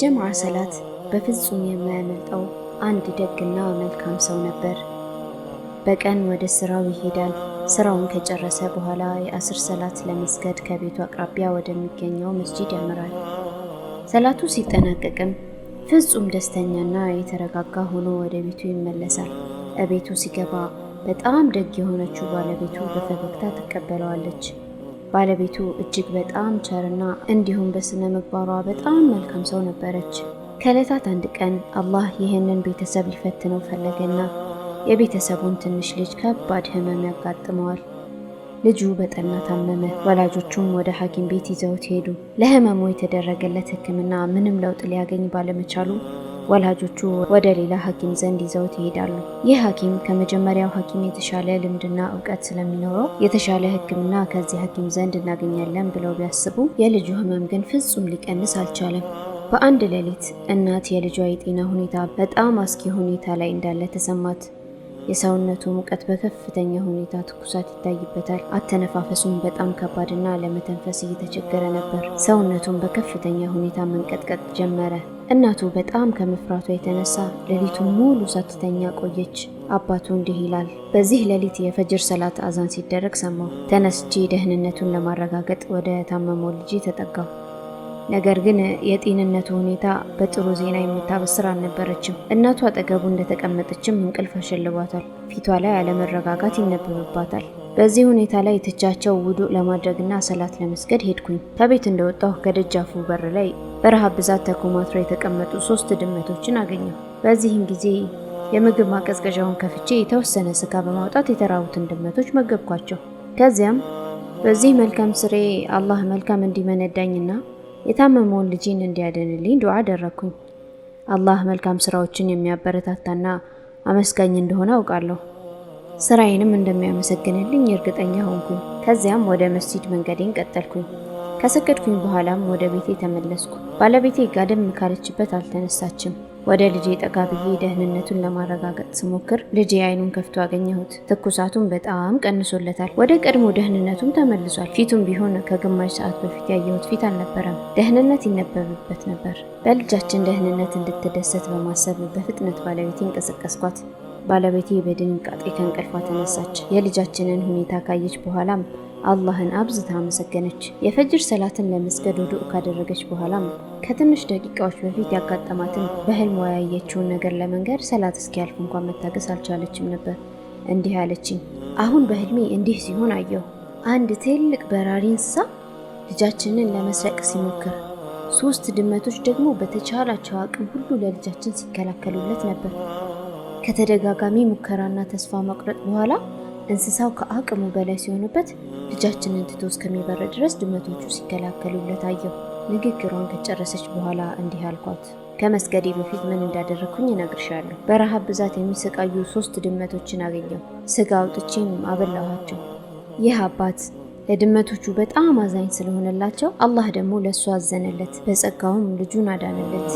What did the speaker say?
የጀምዓ ሰላት በፍጹም የማያመልጠው አንድ ደግና መልካም ሰው ነበር። በቀን ወደ ስራው ይሄዳል። ስራውን ከጨረሰ በኋላ የአስር ሰላት ለመስገድ ከቤቱ አቅራቢያ ወደሚገኘው መስጂድ ያመራል። ሰላቱ ሲጠናቀቅም ፍጹም ደስተኛና የተረጋጋ ሆኖ ወደ ቤቱ ይመለሳል። እቤቱ ሲገባ በጣም ደግ የሆነችው ባለቤቱ በፈገግታ ትቀበለዋለች። ባለቤቱ እጅግ በጣም ቸርና እንዲሁም በስነ ምግባሯ በጣም መልካም ሰው ነበረች። ከዕለታት አንድ ቀን አላህ ይህንን ቤተሰብ ሊፈትነው ፈለገና የቤተሰቡን ትንሽ ልጅ ከባድ ህመም ያጋጥመዋል። ልጁ በጠና ታመመ። ወላጆቹም ወደ ሐኪም ቤት ይዘውት ሄዱ። ለህመሙ የተደረገለት ሕክምና ምንም ለውጥ ሊያገኝ ባለመቻሉ ወላጆቹ ወደ ሌላ ሐኪም ዘንድ ይዘውት ይሄዳሉ። ይህ ሐኪም ከመጀመሪያው ሐኪም የተሻለ ልምድና እውቀት ስለሚኖረው የተሻለ ሕክምና ከዚህ ሐኪም ዘንድ እናገኛለን ብለው ቢያስቡ የልጁ ህመም ግን ፍጹም ሊቀንስ አልቻለም። በአንድ ሌሊት እናት የልጇ የጤና ሁኔታ በጣም አስጊ ሁኔታ ላይ እንዳለ ተሰማት። የሰውነቱ ሙቀት በከፍተኛ ሁኔታ ትኩሳት ይታይበታል። አተነፋፈሱም በጣም ከባድና ለመተንፈስ እየተቸገረ ነበር። ሰውነቱን በከፍተኛ ሁኔታ መንቀጥቀጥ ጀመረ። እናቱ በጣም ከመፍራቷ የተነሳ ሌሊቱን ሙሉ ሳትተኛ ቆየች። አባቱ እንዲህ ይላል። በዚህ ሌሊት የፈጅር ሰላት አዛን ሲደረግ ሰማሁ። ተነስቼ ደህንነቱን ለማረጋገጥ ወደ ታመመው ልጅ ተጠጋሁ። ነገር ግን የጤንነቱ ሁኔታ በጥሩ ዜና የምታበስር አልነበረችም። እናቱ አጠገቡ እንደተቀመጠችም እንቅልፍ አሸልቧታል። ፊቷ ላይ አለመረጋጋት ይነበብባታል። በዚህ ሁኔታ ላይ ትቻቸው ውዱእ ለማድረግና ሰላት ለመስገድ ሄድኩኝ። ከቤት እንደወጣሁ ከደጃፉ በር ላይ በረሃብ ብዛት ተኮማትረው የተቀመጡ 3 ድመቶችን አገኘሁ። በዚህም ጊዜ የምግብ ማቀዝቀዣውን ከፍቼ የተወሰነ ስጋ በማውጣት የተራቡትን ድመቶች መገብኳቸው። ከዚያም በዚህ መልካም ስሬ አላህ መልካም እንዲመነዳኝና የታመመውን ልጅን እንዲያድንልኝ ዱዓ አደረኩኝ። አላህ መልካም ስራዎችን የሚያበረታታና አመስጋኝ እንደሆነ አውቃለሁ። ስራዬንም እንደሚያመሰግንልኝ እርግጠኛ ሆንኩኝ። ከዚያም ወደ መስጂድ መንገዴን ቀጠልኩኝ። ከሰገድኩኝ በኋላም ወደ ቤቴ ተመለስኩ። ባለቤቴ ጋደም ካለችበት አልተነሳችም። ወደ ልጄ ጠጋ ብዬ ደህንነቱን ለማረጋገጥ ስሞክር ልጄ አይኑን ከፍቶ አገኘሁት። ትኩሳቱን በጣም ቀንሶለታል። ወደ ቀድሞ ደህንነቱም ተመልሷል። ፊቱም ቢሆን ከግማሽ ሰዓት በፊት ያየሁት ፊት አልነበረም። ደህንነት ይነበብበት ነበር። በልጃችን ደህንነት እንድትደሰት በማሰብ በፍጥነት ባለቤቴን ቀሰቀስኳት። ባለቤቴ በድንጋጤ ከእንቅልፏ ተነሳች። የልጃችንን ሁኔታ ካየች በኋላም አላህን አብዝታ አመሰገነች። የፈጅር ሰላትን ለመስገድ ውዱእ ካደረገች በኋላም ከትንሽ ደቂቃዎች በፊት ያጋጠማትን በህልሟ ያየችውን ነገር ለመንገር ሰላት እስኪያልፍ እንኳን መታገስ አልቻለችም ነበር። እንዲህ አለችኝ። አሁን በህልሜ እንዲህ ሲሆን አየሁ። አንድ ትልቅ በራሪ እንስሳ ልጃችንን ለመስረቅ ሲሞክር፣ 3 ድመቶች ደግሞ በተቻላቸው አቅም ሁሉ ለልጃችን ሲከላከሉለት ነበር። ከተደጋጋሚ ሙከራና ተስፋ መቁረጥ በኋላ እንስሳው ከአቅሙ በላይ ሲሆንበት ልጃችንን ትቶ እስከሚበር ድረስ ድመቶቹ ሲከላከሉለት አየሁ። ንግግሯን ከጨረሰች በኋላ እንዲህ አልኳት። ከመስገዴ በፊት ምን እንዳደረኩኝ እነግርሻለሁ። በረሃብ ብዛት የሚሰቃዩ 3 ድመቶችን አገኘሁ። ስጋ አውጥቼም አበላኋቸው። ይህ አባት ለድመቶቹ በጣም አዛኝ ስለሆነላቸው አላህ ደግሞ ለሱ አዘነለት። በጸጋውም ልጁን አዳነለት።